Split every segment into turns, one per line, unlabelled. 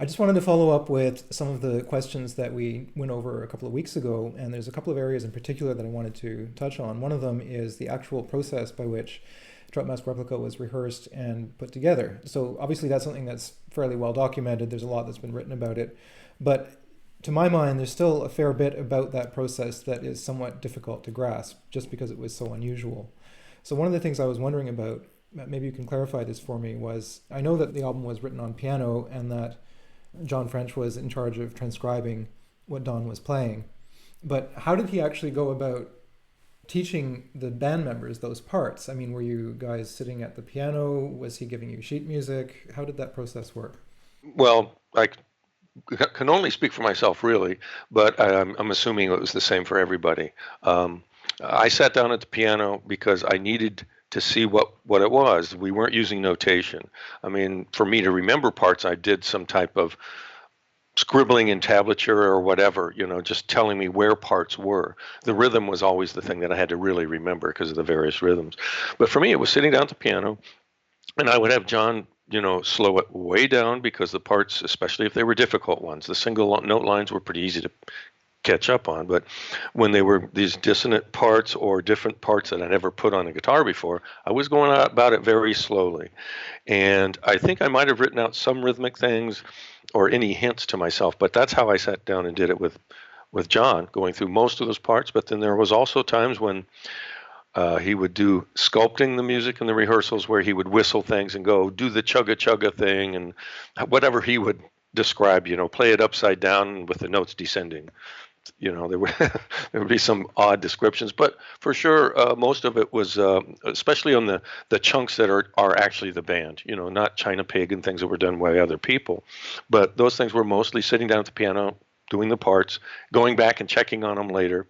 I just wanted to follow up with some of the questions that we went over a couple of weeks ago, and there's a couple of areas in particular that I wanted to touch on. One of them is the actual process by which Trout Mask Replica was rehearsed and put together. So obviously that's something that's fairly well documented. There's a lot that's been written about it. But to my mind, there's still a fair bit about that process that is somewhat difficult to grasp just because it was so unusual. So one of the things I was wondering about, maybe you can clarify this for me, was I know that the album was written on piano and that John French was in charge of transcribing what Don was playing. But how did he actually go about teaching the band members those parts? I mean, were you guys sitting at the piano? Was he giving you sheet music? How did that process work?
Well, I can only speak for myself, really, but I'm assuming it was the same for everybody. I sat down at the piano because I needed to see what it was. We weren't using notation. I mean, for me to remember parts, I did some type of scribbling in tablature or whatever, just telling me where parts were. The rhythm was always the thing that I had to really remember because of the various rhythms. But for me, it was sitting down at the piano, and I would have John, slow it way down because the parts, especially if they were difficult ones, the single note lines were pretty easy to catch up on. But when they were these dissonant parts or different parts that I never put on a guitar before, I was going about it very slowly. And I think I might have written out some rhythmic things or any hints to myself, but that's how I sat down and did it with John, going through most of those parts. But then there was also times when he would do sculpting the music in the rehearsals where he would whistle things and go do the chugga chugga thing and whatever he would describe, play it upside down with the notes descending. There would there would be some odd descriptions, but for sure, most of it was, especially on the chunks that are actually the band. Not China Pig and things that were done by other people, but those things were mostly sitting down at the piano, doing the parts, going back and checking on them later.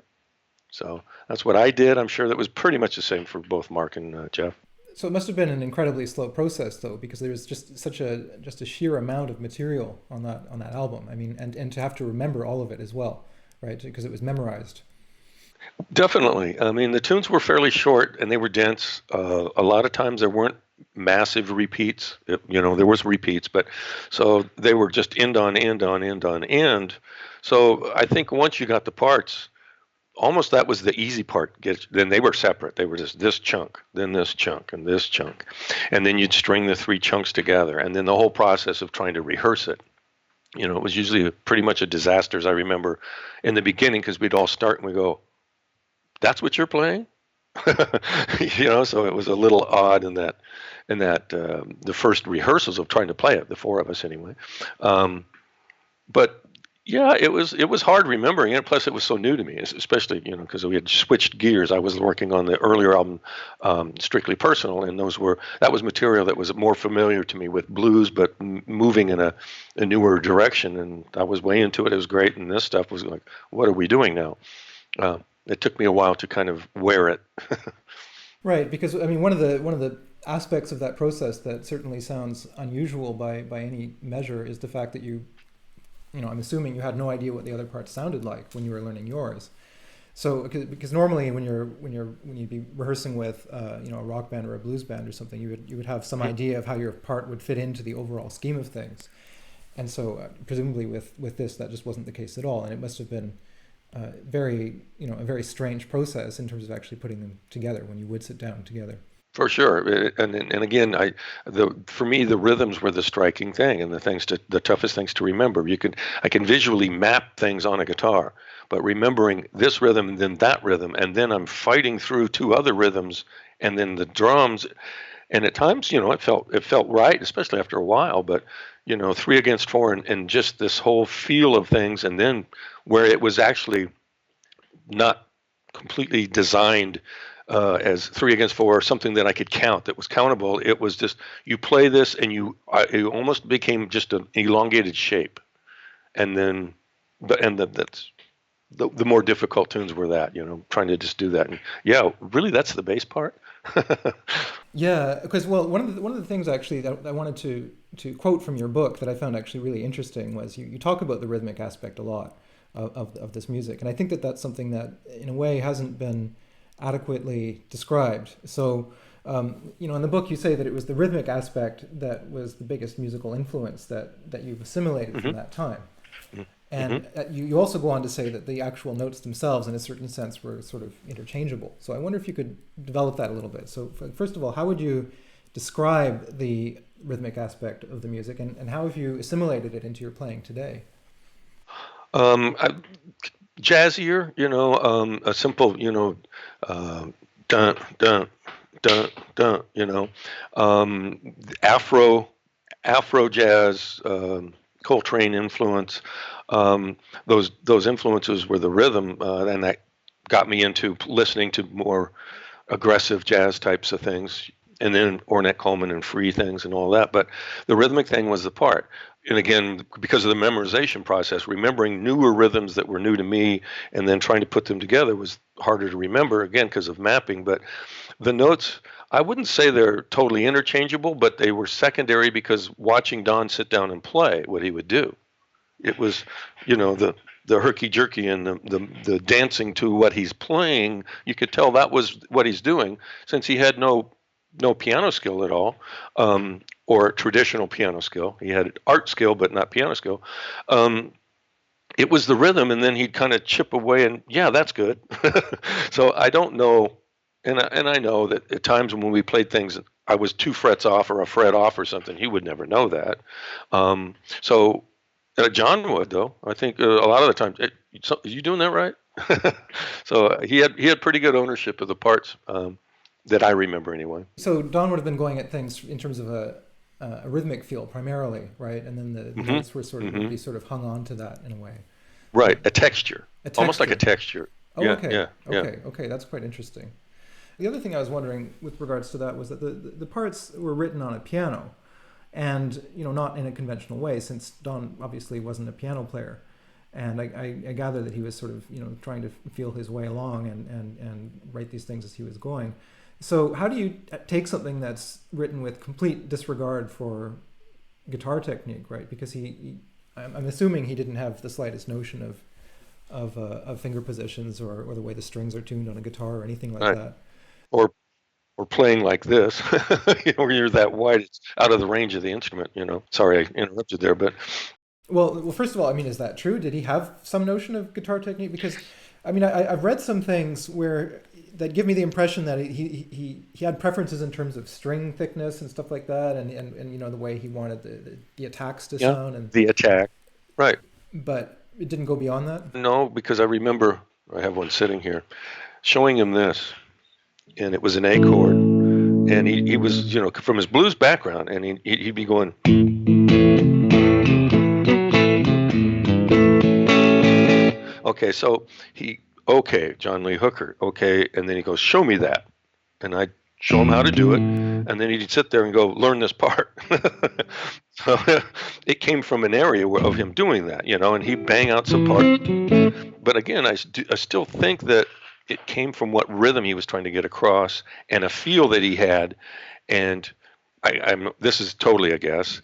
So that's what I did. I'm sure that was pretty much the same for both Mark and Jeff.
So it must have been an incredibly slow process, though, because there was just such a sheer amount of material on that album. I mean, and to have to remember all of it as well, right? Because it was memorized.
Definitely. I mean, the tunes were fairly short and they were dense. A lot of times there weren't massive repeats. There was repeats, but so they were just end on end on end on end. So I think once you got the parts, almost that was the easy part. Then they were separate. They were just this chunk, then this chunk, and this chunk. And then you'd string the three chunks together. And then the whole process of trying to rehearse it. It was usually pretty much a disaster, as I remember, in the beginning, because we'd all start and we go, that's what you're playing? So it was a little odd in that the first rehearsals of trying to play it, the four of us anyway. But yeah, it was hard remembering it. Plus, it was so new to me, especially because we had switched gears. I was working on the earlier album, Strictly Personal, and that was material that was more familiar to me with blues, but moving in a newer direction. And I was way into it. It was great, and this stuff was like, what are we doing now? It took me a while to kind of wear it.
Right, because I mean, one of the aspects of that process that certainly sounds unusual by any measure is the fact that I'm assuming you had no idea what the other parts sounded like when you were learning yours. So, because normally when you'd be rehearsing with a rock band or a blues band or something, you would have some idea of how your part would fit into the overall scheme of things. And so, presumably with this, that just wasn't the case at all, and it must have been a very strange process in terms of actually putting them together when you would sit down together.
For sure, and again, for me the rhythms were the striking thing, and the toughest things to remember. I can visually map things on a guitar, but remembering this rhythm and then that rhythm, and then I'm fighting through two other rhythms, and then the drums, and at times it felt right, especially after a while. But three against four, and just this whole feel of things, and then where it was actually not completely designed. As three against four, or something that I could count that was countable. It was just you play this and it almost became just an elongated shape, and then that's the more difficult tunes were that trying to just do that. And yeah, really, that's the bass part.
Yeah, because one of the things actually that I wanted to quote from your book that I found actually really interesting was you talk about the rhythmic aspect a lot of this music, and I think that's something that in a way hasn't been adequately described. So In the book you say that it was the rhythmic aspect that was the biggest musical influence that you've assimilated from that time. And you also go on to say that the actual notes themselves, in a certain sense, were sort of interchangeable. So I wonder if you could develop that a little bit. So first of all, how would you describe the rhythmic aspect of the music, and how have you assimilated it into your playing today?
Jazzier, a simple, dun dun dun dun, Afro jazz, Coltrane influence. Those influences were the rhythm, and that got me into listening to more aggressive jazz types of things, and then Ornette Coleman and free things and all that. But the rhythmic thing was the part. And again, because of the memorization process, remembering newer rhythms that were new to me and then trying to put them together was harder to remember, again, because of mapping. But the notes, I wouldn't say they're totally interchangeable, but they were secondary because watching Don sit down and play what he would do, it was, the herky-jerky and the dancing to what he's playing, you could tell that was what he's doing, since he had no piano skill at all, or traditional piano skill. He had art skill, but not piano skill. It was the rhythm, and then he'd kind of chip away, and yeah, that's good. So I don't know, and I know that at times when we played things, I was 2 frets off or a fret off or something. He would never know that. So John would, though. I think a lot of the times, are you doing that right? So he had pretty good ownership of the parts. That I remember anyway.
So Don would have been going at things in terms of a rhythmic feel primarily, right? And then the notes were would be sort of hung on to that in a way.
Right, a texture. Almost like a texture.
Oh,
yeah,
okay.
Yeah.
Okay, that's quite interesting. The other thing I was wondering with regards to that was that the parts were written on a piano, and not in a conventional way, since Don obviously wasn't a piano player. And I gather that he was sort of trying to feel his way along and write these things as he was going. So how do you take something that's written with complete disregard for guitar technique, right? Because I'm assuming he didn't have the slightest notion of finger positions or the way the strings are tuned on a guitar or anything like that.
Or playing like this, when you're that wide, it's out of the range of the instrument. Sorry I interrupted there, but.
Well, first of all, is that true? Did he have some notion of guitar technique? Because, I've read some things that give me the impression that he had preferences in terms of string thickness and stuff like that, and the way he wanted the attacks to sound. And
the attack, right.
But it didn't go beyond that? No,
because I remember, I have one sitting here, showing him this, and it was an A chord, and he was, from his blues background, and he'd be going... Okay, so John Lee Hooker, okay, and then he goes, show me that. And I'd show him how to do it, and then he'd sit there and go, learn this part. So it came from an area of him doing that, and he'd bang out some parts. But again, I still think that it came from what rhythm he was trying to get across and a feel that he had. And this is totally a guess,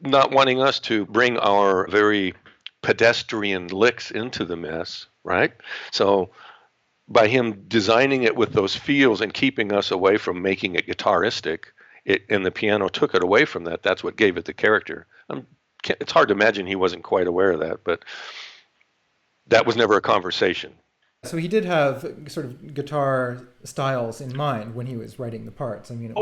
not wanting us to bring our very pedestrian licks into the mess, right? So by him designing it with those feels and keeping us away from making it guitaristic, and the piano took it away from that, that's what gave it the character. It's hard to imagine he wasn't quite aware of that, but that was never a conversation. So
he did have sort of guitar styles in mind when he was writing the parts. It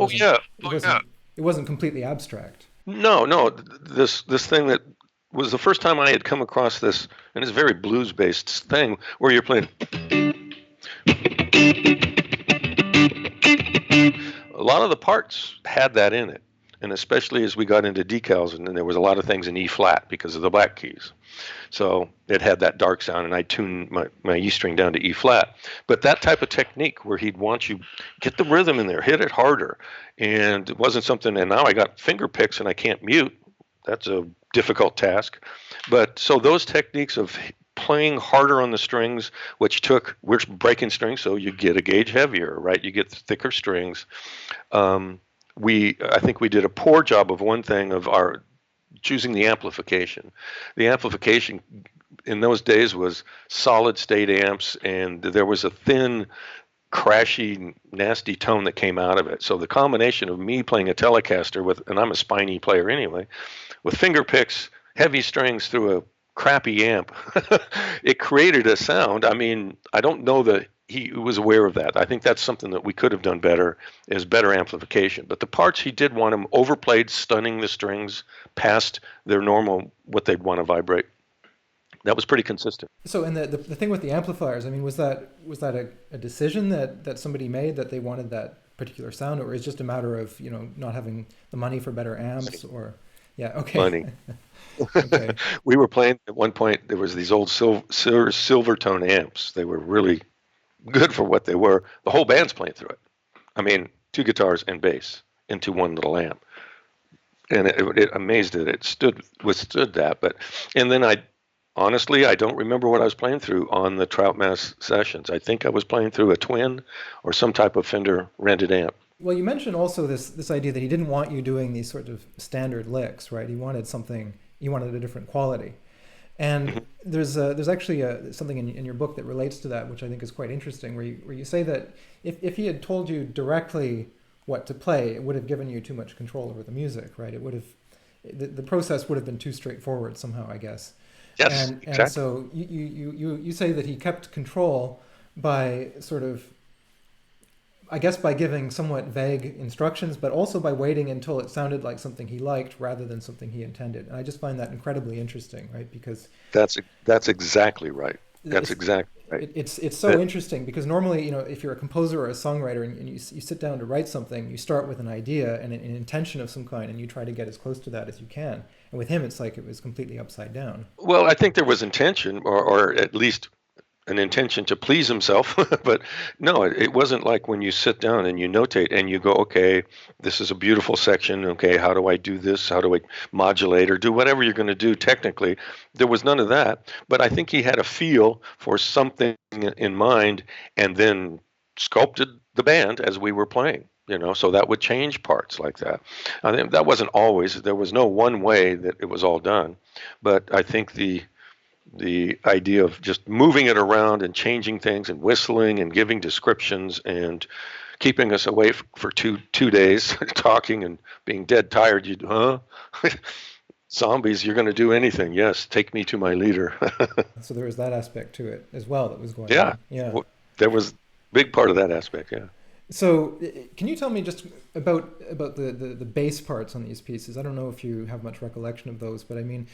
wasn't completely abstract.
No, this thing that was the first time I had come across this, and it's a very blues-based thing, where you're playing. A lot of the parts had that in it, and especially as we got into Decals, and then there was a lot of things in E flat because of the black keys. So it had that dark sound, and I tuned my E string down to E flat. But that type of technique where he'd want you get the rhythm in there, hit it harder, and it wasn't something. And now I got finger picks and I can't mute. That's a difficult task. But so those techniques of playing harder on the strings, we're breaking strings, so you get a gauge heavier, right? You get thicker strings. I think we did a poor job of one thing of our choosing the amplification. The amplification in those days was solid state amps, and there was a thin crashy, nasty tone that came out of it. So the combination of me playing a Telecaster with, and I'm a spiny player anyway, with finger picks, heavy strings through a crappy amp, it created a sound. I mean, I don't know that he was aware of that. I think that's something that we could have done better, is better amplification. But the parts he did want them overplayed, stunning the strings past their normal, what they'd want to vibrate. That was pretty consistent.
So, and the thing with the amplifiers, I mean, was that a decision that somebody made that they wanted that particular sound, or is it just a matter of, not having the money for better amps, or yeah, okay.
Money.
Okay.
We were playing at one point. There was these old silver tone amps. They were really good for what they were. The whole band's playing through it. I mean, 2 guitars and bass into one little amp, and it amazed that it withstood that. But and then honestly, I don't remember what I was playing through on the Trout Mass sessions. I think I was playing through a Twin or some type of Fender rented amp.
Well, you mentioned also this idea that he didn't want you doing these sort of standard licks, right? He wanted a different quality. And there's actually something in your book that relates to that, which I think is quite interesting, where you say that if he had told you directly what to play, it would have given you too much control over the music, right? It would have the process would have been too straightforward somehow, I guess.
Yes,
And
exactly.
so you say that he kept control by sort of, I guess, by giving somewhat vague instructions, but also by waiting until it sounded like something he liked rather than something he intended. And I just find that incredibly interesting, right? Because
That's exactly right. That's exactly right.
it's so interesting because normally, if you're a composer or a songwriter and you sit down to write something, you start with an idea and an intention of some kind, and you try to get as close to that as you can. And with him, it's like it was completely upside down.
Well, I think there was intention, or at least an intention to please himself. But no, it wasn't like when you sit down and you notate and you go, okay, this is a beautiful section. Okay, how do I do this? How do I modulate or do whatever you're going to do technically? There was none of that. But I think he had a feel for something in mind and then sculpted the band as we were playing. So that would change parts like that. I think that wasn't always. There was no one way that it was all done. But I think the idea of just moving it around and changing things and whistling and giving descriptions and keeping us away for two days talking and being dead tired. Zombies, you're going to do anything. Yes, take me to my leader.
So there was that aspect to it as well that was going
Yeah,
on. Yeah.
there was a big part of that aspect. Yeah.
So can you tell me just about the bass parts on these pieces? I don't know if you have much recollection of those, but I mean,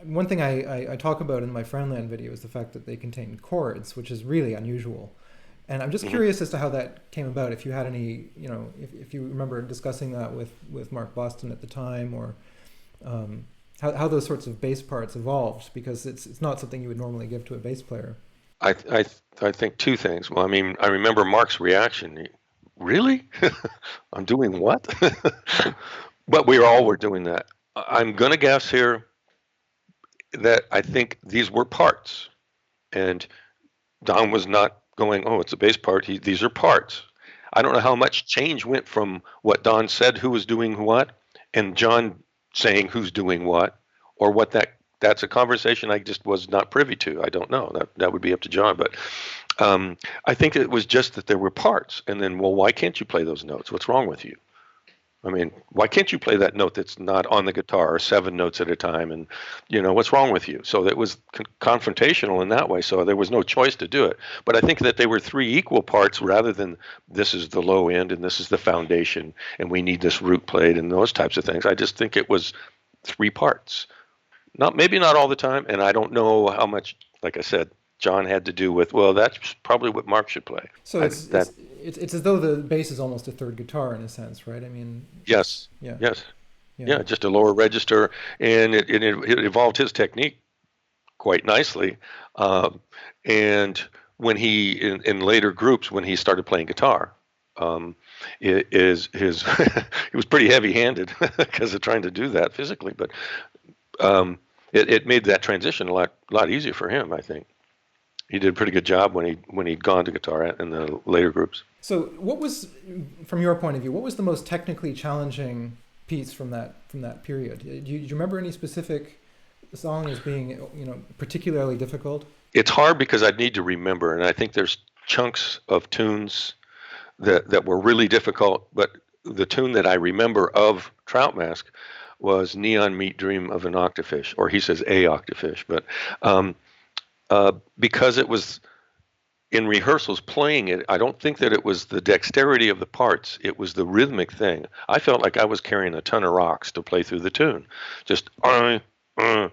one thing I talk about in my Friendland video is the fact that they contain chords, which is really unusual. And I'm just curious as to how that came about, if you had any, if you remember discussing that with Mark Boston at the time, or how those sorts of bass parts evolved, because it's not something you would normally give to a bass player.
I think 2 things. Well, I mean, I remember Mark's reaction. Really? I'm doing what? But we all were doing that. I'm going to guess here that I think these were parts. And Don was not going, oh, it's a bass part. These are parts. I don't know how much change went from what Don said, who was doing what, and John saying who's doing what, or what that's a conversation I just was not privy to. I don't know. That would be up to John. But I think it was just that there were parts. And then, well, why can't you play those notes? What's wrong with you? I mean, why can't you play that note that's not on the guitar, or 7 notes at a time? And, what's wrong with you? So it was confrontational in that way. So there was no choice to do it. But I think that they were 3 equal parts rather than this is the low end and this is the foundation and we need this root played and those types of things. I just think it was 3 parts. Maybe not all the time. And I don't know how much, like I said, John had to do with, well, that's probably what Mark should play.
So it's as though the bass is almost a third guitar in a sense, right? I mean,
yes,
yeah,
yes,
yeah,
just a lower register, and it evolved his technique quite nicely. And when he in later groups, when he started playing guitar, he was pretty heavy-handed because of trying to do that physically, but it made that transition a lot easier for him, I think. He did a pretty good job when he'd gone to guitar in the later groups.
So what was, from your point of view, what was the most technically challenging piece from that period? Do you remember any specific song as being particularly difficult?
It's hard because I'd need to remember, and I think there's chunks of tunes that were really difficult. But the tune that I remember of Trout Mask was Neon Meat Dream of an Octofish, or he says a Octofish, but um, because it was in rehearsals playing it, I don't think that it was the dexterity of the parts. It was the rhythmic thing. I felt like I was carrying a ton of rocks to play through the tune. Just, and a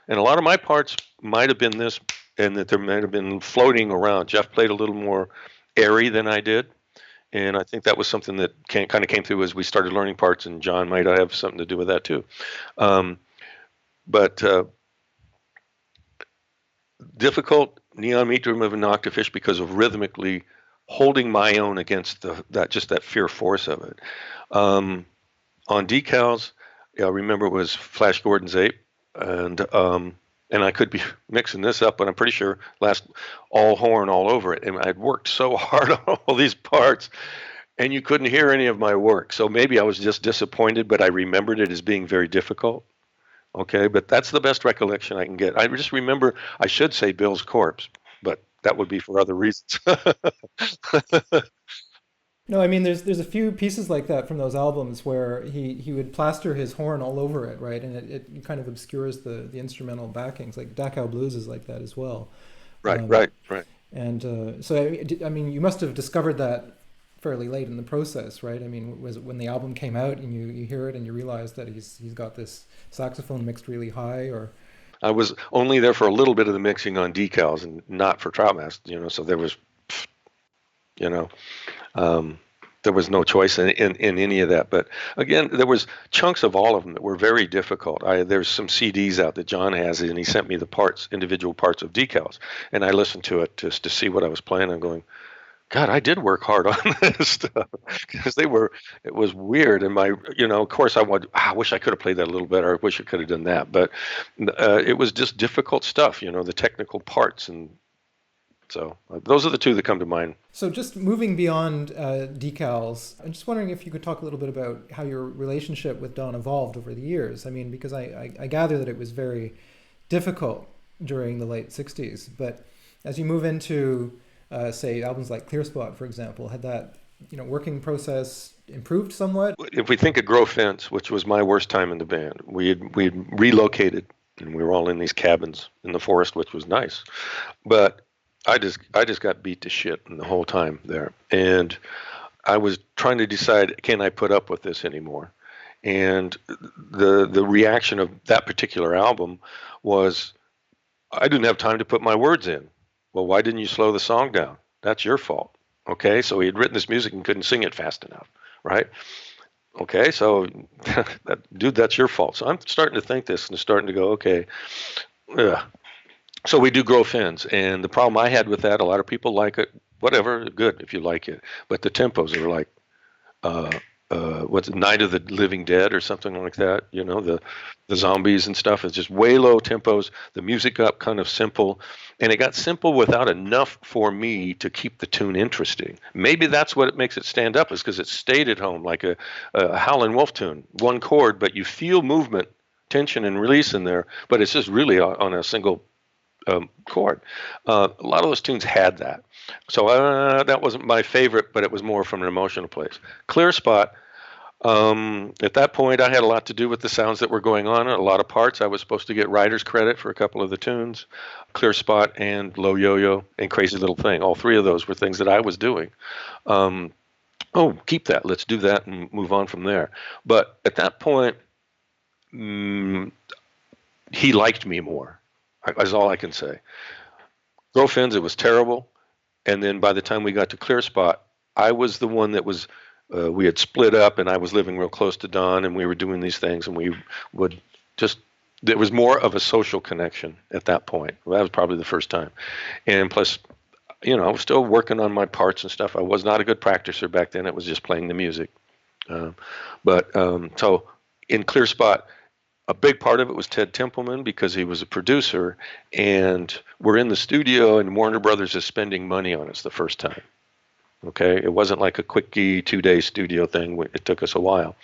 lot of my parts might have been this, and that there might have been floating around. Jeff played a little more airy than I did. And I think that was something that kind of came through as we started learning parts, and John might have something to do with that too. But difficult Neon Meat Dream of an Octofish because of rhythmically holding my own against that sheer force of it. On Decals, I remember it was Flash Gordon's Ape, and I could be mixing this up, but I'm pretty sure last all horn all over it. And I'd worked so hard on all these parts, and you couldn't hear any of my work. So maybe I was just disappointed, but I remembered it as being very difficult. Okay, but that's the best recollection I can get. I just remember I should say Bill's Corpse, but that would be for other reasons.
No, I mean there's a few pieces like that from those albums where he would plaster his horn all over it, right? And it kind of obscures the instrumental backings. Like Dachau Blues is like that as well.
Right,
Um,
right, right.
and so I mean you must have discovered that fairly late in the process, right? I mean, was it when the album came out and you hear it and you realize that he's got this saxophone mixed really high, or
I was only there for a little bit of the mixing on Decals and not for Trout Mask, so there was, you know, um, there was no choice in any of that. But again, there was chunks of all of them that were very difficult. There's some CDs out that John has, and he sent me the individual parts of Decals, and I listened to it just to see what I was playing. I'm going, God, I did work hard on this stuff because it was weird. And of course I wish I could have played that a little better. I wish I could have done that, but it was just difficult stuff, the technical parts. And so those are the two that come to mind.
so. Just moving beyond Decals, I'm just wondering if you could talk a little bit about how your relationship with Don evolved over the years. I mean, because I gather that it was very difficult during the late '60s, but as you move into say albums like Clear Spot, for example, had that working process improved somewhat?
If we think of Grow Fence, which was my worst time in the band, we'd relocated and we were all in these cabins in the forest, which was nice, but I just got beat to shit the whole time there, and I was trying to decide, can I put up with this anymore? And the reaction of that particular album was, I didn't have time to put my words in. Well, why didn't you slow the song down? That's your fault. Okay, so he had written this music and couldn't sing it fast enough, right? Okay, so dude, that's your fault. So I'm starting to think this and starting to go, okay. So we do Grow Fins, and the problem I had with that, a lot of people like it. Whatever, good if you like it, but the tempos are like, what's it, Night of the Living Dead or something like that. The zombies and stuff is just way low tempos. The music got kind of simple, and it got simple without enough for me to keep the tune interesting. Maybe that's what it makes it stand up, is because it stayed at home like a Howlin' Wolf tune, one chord, but you feel movement, tension, and release in there, but it's just really on a single chord. A lot of those tunes had that. So that wasn't my favorite, but it was more from an emotional place. Clear Spot, at that point, I had a lot to do with the sounds that were going on. A lot of parts. I was supposed to get writer's credit for a couple of the tunes. Clear Spot and Low Yo-Yo and Crazy Little Thing. All three of those were things that I was doing. Keep that. Let's do that and move on from there. But at that point, he liked me more. That's all I can say. Grow Fins, it was terrible. And then by the time we got to Clear Spot, I was the one that was, we had split up, and I was living real close to Don, and we were doing these things, and we would just, there was more of a social connection at that point. Well, that was probably the first time. And plus, I was still working on my parts and stuff. I was not a good practicer back then. It was just playing the music. So in Clear Spot, a big part of it was Ted Templeman, because he was a producer, and we're in the studio, and Warner Brothers is spending money on us the first time. Okay, it wasn't like a quickie 2-day studio thing. It took us a while,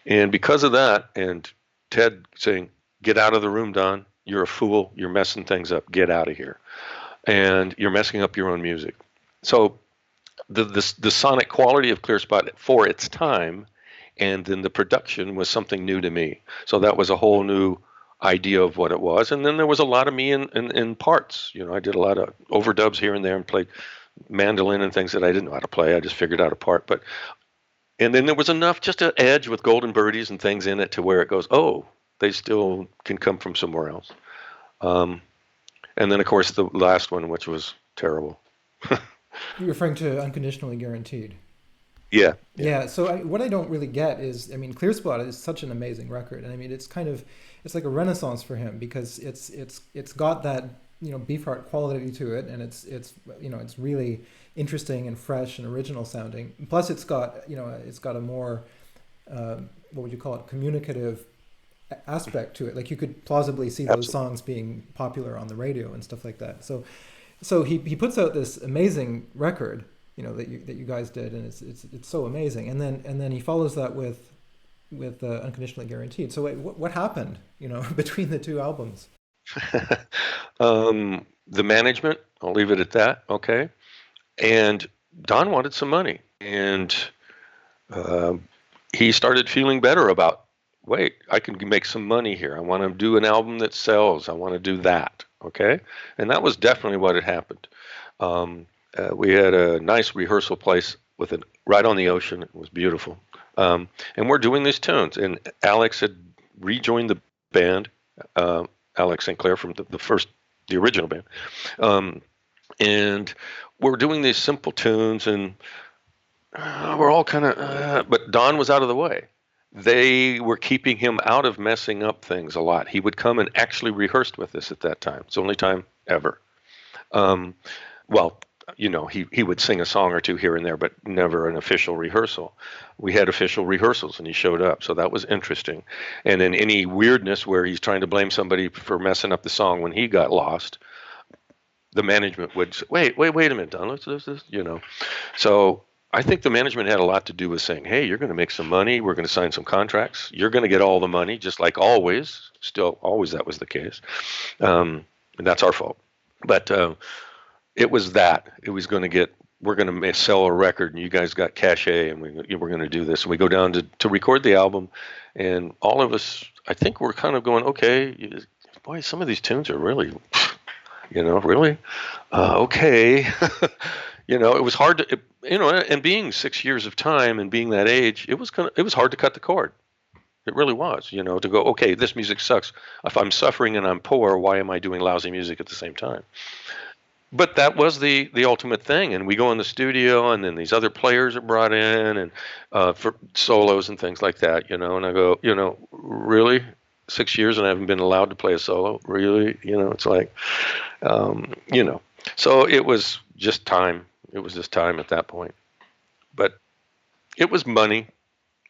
and because of that, and Ted saying, "Get out of the room, Don. You're a fool. You're messing things up. Get out of here, and you're messing up your own music." So the sonic quality of Clear Spot for its time, and then the production was something new to me. So that was a whole new idea of what it was. And then there was a lot of me in parts. I did a lot of overdubs here and there and played mandolin and things that I didn't know how to play. I just figured out a part. And then there was enough, just an edge with golden birdies and things in it to where it goes, oh, they still can come from somewhere else. And then, of course, the last one, which was terrible.
You're referring to Unconditionally Guaranteed.
Yeah.
Yeah. So what I don't really get is, Clear Spot is such an amazing record, and it's like a renaissance for him, because it's got that Beefheart quality to it, and it's really interesting and fresh and original sounding. Plus, it's got a more what would you call it, communicative aspect to it. Like, you could plausibly see those songs being popular on the radio and stuff like that. So he puts out this amazing record, that you guys did, and it's so amazing. And then he follows that with Unconditionally Guaranteed. So wait, what happened, between the two albums?
The management, I'll leave it at that. Okay. And Don wanted some money, and he started feeling better about, wait, I can make some money here. I want to do an album that sells. I want to do that. Okay. And that was definitely what had happened. We had a nice rehearsal place right on the ocean. It was beautiful. And we're doing these tunes. And Alex had rejoined the band, Alex St. Clair from the original band. And we're doing these simple tunes, and we're all kind of, but Don was out of the way. They were keeping him out of messing up things a lot. He would come and actually rehearse with us at that time. It's the only time ever. He would sing a song or two here and there, but never an official rehearsal. We had official rehearsals, and he showed up, so that was interesting. And then any weirdness where he's trying to blame somebody for messing up the song when he got lost, the management would say, wait a minute, Don, let's So I think the management had a lot to do with saying, hey, you're going to make some money. We're going to sign some contracts. You're going to get all the money, just like always. Still, always that was the case. And that's our fault. But it was that. It was going to get, we're going to sell a record, and you guys got cachet, and we're going to do this. And we go down to record the album, and all of us, I think we're kind of going, okay, boy, some of these tunes are really, really? Okay. It was hard to, and being 6 years of time and being that age, it was hard to cut the cord. It really was, to go, okay, this music sucks. If I'm suffering and I'm poor, why am I doing lousy music at the same time? But that was the ultimate thing. And we go in the studio, and then these other players are brought in, and for solos and things like that, and I go, really? 6 years and I haven't been allowed to play a solo? Really? It's like, So it was just time. It was just time at that point. But it was money.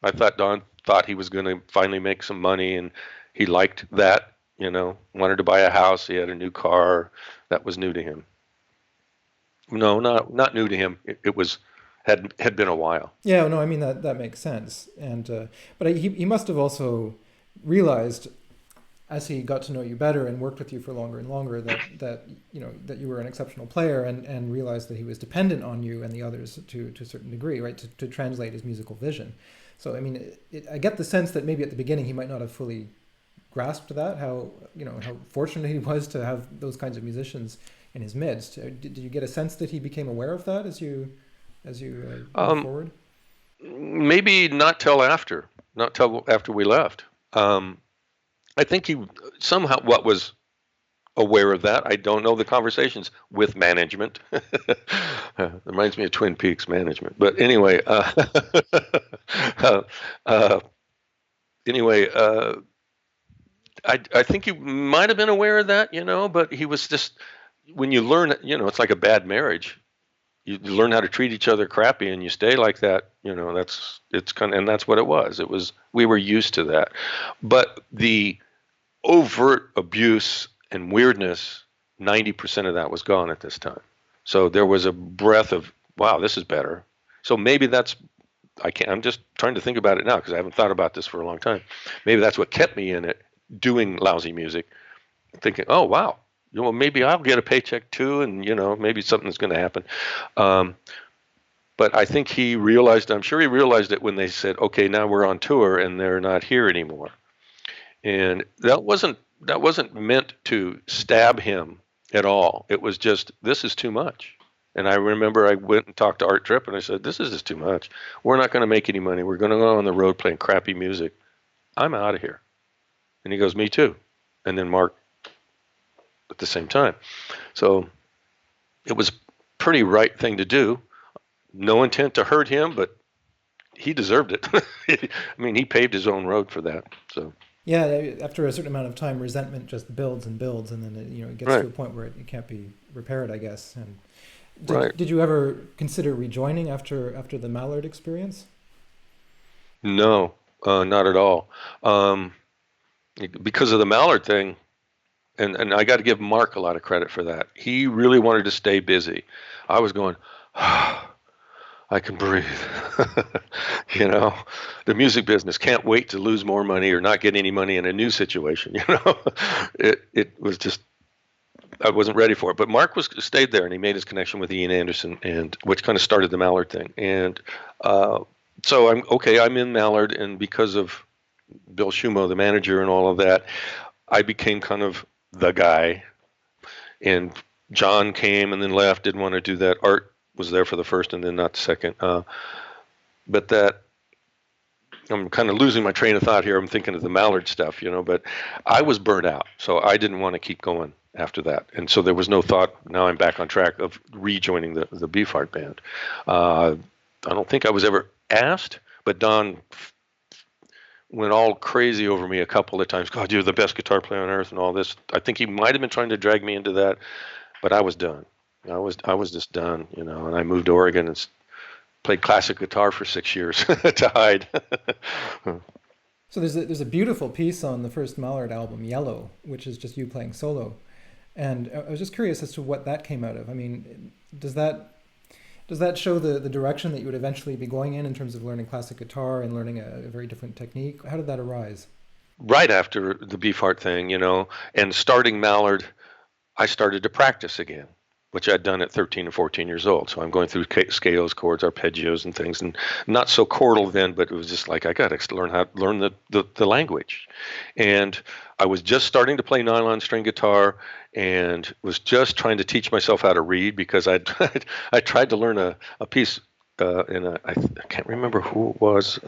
I thought Don thought he was going to finally make some money, and he liked that, wanted to buy a house. He had a new car. That was new to him. No, not new to him. It was had been a while.
Yeah, no, that makes sense. And but he must have also realized, as he got to know you better and worked with you for longer and longer, that you were an exceptional player, and realized that he was dependent on you and the others to a certain degree, right, to translate his musical vision. So I get the sense that maybe at the beginning he might not have fully grasped that, how fortunate he was to have those kinds of musicians in his midst. Did you get a sense that he became aware of that as you moved forward?
Maybe not till after we left. I think he somehow was aware of that. I don't know the conversations with management. Reminds me of Twin Peaks management. But anyway, I think he might have been aware of that, but he was just, when you learn, it's like a bad marriage. You learn how to treat each other crappy, and you stay like that. And that's what it was. We were used to that, but the overt abuse and weirdness, 90% of that was gone at this time. So there was a breath of, wow, this is better. So maybe I'm just trying to think about it now, because I haven't thought about this for a long time. Maybe that's what kept me in it, doing lousy music, thinking, oh wow, maybe I'll get a paycheck too, and maybe something's going to happen. But But I think he realized, I'm sure he realized it when they said, okay, now we're on tour and they're not here anymore. And that wasn't meant to stab him at all. It was just, this is too much. And I remember I went and talked to Art Tripp and I said, this is just too much. We're not going to make any money. We're going to go on the road playing crappy music. I'm out of here. And he goes, me too. And then Mark at the same time. So it was pretty right thing to do. No intent to hurt him, but he deserved it. I mean, he paved his own road for that. So
yeah, after a certain amount of time, resentment just builds and builds, and then it gets to a point where it can't be repaired, I guess. And did you ever consider rejoining after the Mallard experience?
No, not at all. Because of the Mallard thing, and I got to give Mark a lot of credit for that. He really wanted to stay busy. I was going, I can breathe. The music business can't wait to lose more money or not get any money in a new situation. It was just, I wasn't ready for it. But Mark stayed there, and he made his connection with Ian Anderson, and which kind of started the Mallard thing. And so I'm in Mallard, and because of Bill Shumo, the manager, and all of that, I became kind of the guy. And John came and then left, didn't want to do that. Art was there for the first and then not the second. But that, I'm kind of losing my train of thought here. I'm thinking of the Mallard stuff, but I was burnt out. So I didn't want to keep going after that. And so there was no thought, now I'm back on track, of rejoining the Beefheart band. I don't think I was ever asked, but Don went all crazy over me a couple of times. God, you're the best guitar player on earth and all this. I think he might have been trying to drag me into that, but I was done. I was just done, and I moved to Oregon and played classic guitar for 6 years to hide.
So there's a beautiful piece on the first Mallard album, Yellow, which is just you playing solo. And I was just curious as to what that came out of. I mean, does that show the direction that you would eventually be going in terms of learning classic guitar and learning a very different technique? How did that arise?
Right after the Beefheart thing, and starting Mallard, I started to practice again, which I'd done at 13 and 14 years old. So I'm going through scales, chords, arpeggios, and things, and not so chordal then, but it was just like, I got to learn the language. And I was just starting to play nylon string guitar and was just trying to teach myself how to read, because I tried to learn a piece I can't remember who it was,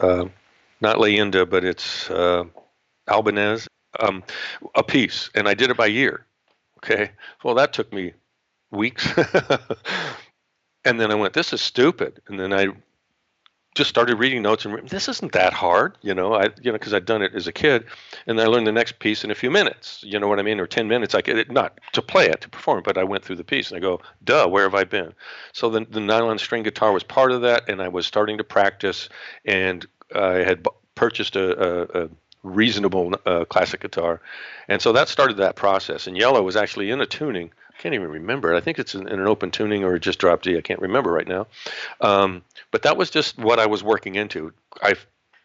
not Leyenda, but it's Albanese, a piece, and I did it by ear. Okay, well, that took me weeks. And then I went, this is stupid. And then I just started reading notes and this isn't that hard, because I'd done it as a kid, and I learned the next piece in a few minutes, you know what I mean, or 10 minutes. I could, not to play it, to perform it, but I went through the piece and I go, duh, where have I been? So the nylon string guitar was part of that, and I was starting to practice, and I had purchased a reasonable classic guitar, and so that started that process. And Yellow was actually in a tuning. I can't even remember it. I think it's in an open tuning or just dropped D. I can't remember right now. But that was just what I was working into. I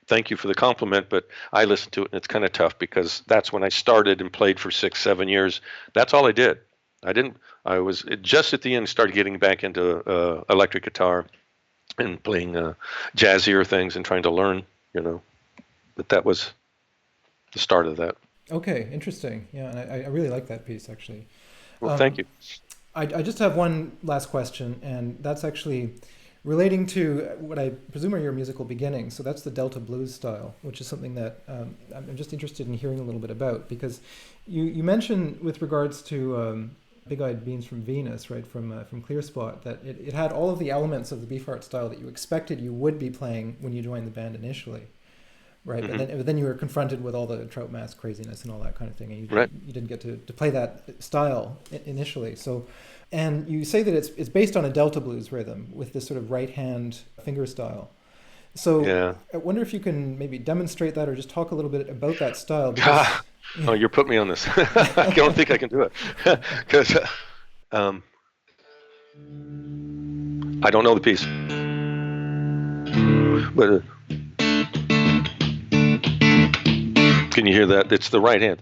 thank you for the compliment, but I listened to it, and it's kind of tough because that's when I started and played for 6-7 years. That's all I did. I was just at the end started getting back into electric guitar and playing jazzier things and trying to learn, But that was the start of that.
Okay, interesting. Yeah, and I really like that piece, actually.
Well, thank you.
I just have one last question, and that's actually relating to what I presume are your musical beginnings. So that's the Delta blues style, which is something that I'm just interested in hearing a little bit about, because you mentioned with regards to Big Eyed Beans from Venus, right, from Clear Spot, that it had all of the elements of the Beefheart style that you expected you would be playing when you joined the band initially. Right, mm-hmm. But then you were confronted with all the Trout Mask craziness and all that kind of thing, and you didn't get to play that style initially. So, and you say that it's based on a Delta blues rhythm with this sort of right hand finger style. So, yeah. I wonder if you can maybe demonstrate that or just talk a little bit about that style. Because,
Oh, you're putting me on this. I don't think I can do it because I don't know the piece, but. Can you hear that? It's the right hand.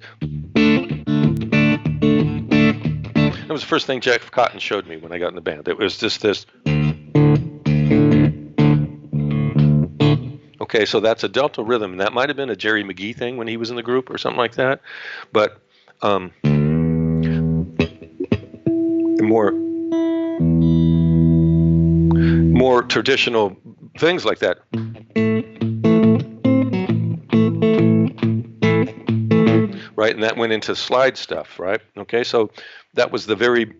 That was the first thing Jeff Cotton showed me when I got in the band. It was just this. Okay, so that's a delta rhythm, and that might have been a Jerry McGee thing when he was in the group or something like that. But more traditional things like that. Right, and that went into slide stuff, right? Okay, so that was the very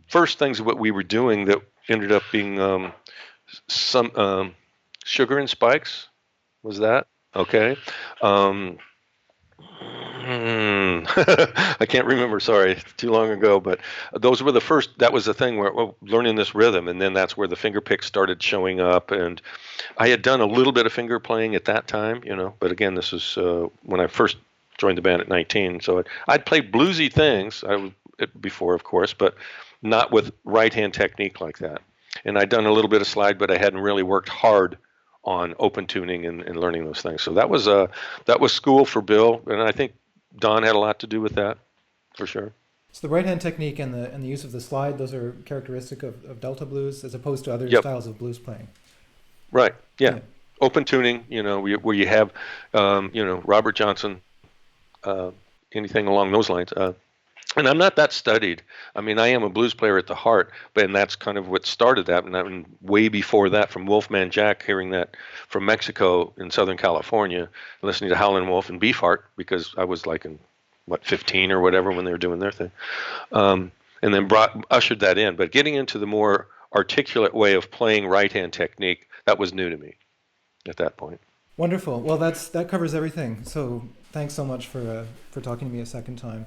first things that we were doing that ended up being some Sugar and Spikes. Was that okay? I can't remember. Sorry, too long ago. But those were the first. That was the thing where learning this rhythm, and then that's where the finger picks started showing up. And I had done a little bit of finger playing at that time, But again, this is when I first joined the band at 19. So I'd played bluesy things before, of course, but not with right-hand technique like that. And I'd done a little bit of slide, but I hadn't really worked hard on open tuning and learning those things. So that was school for Bill, and I think Don had a lot to do with that, for sure.
So the right-hand technique and the use of the slide, those are characteristic of Delta blues as opposed to other styles of blues playing.
Right. Yeah. Open tuning, where you have, Robert Johnson, anything along those lines. And I'm not that studied. I mean, I am a blues player at the heart, and that's kind of what started that. And I mean, way before that, from Wolfman Jack, hearing that from Mexico in Southern California, listening to Howlin' Wolf and Beefheart, because I was like in 15 or whatever when they were doing their thing, and then ushered that in. But getting into the more articulate way of playing right-hand technique, that was new to me at that point.
Wonderful. Well, that covers everything. So thanks so much for talking to me a second time.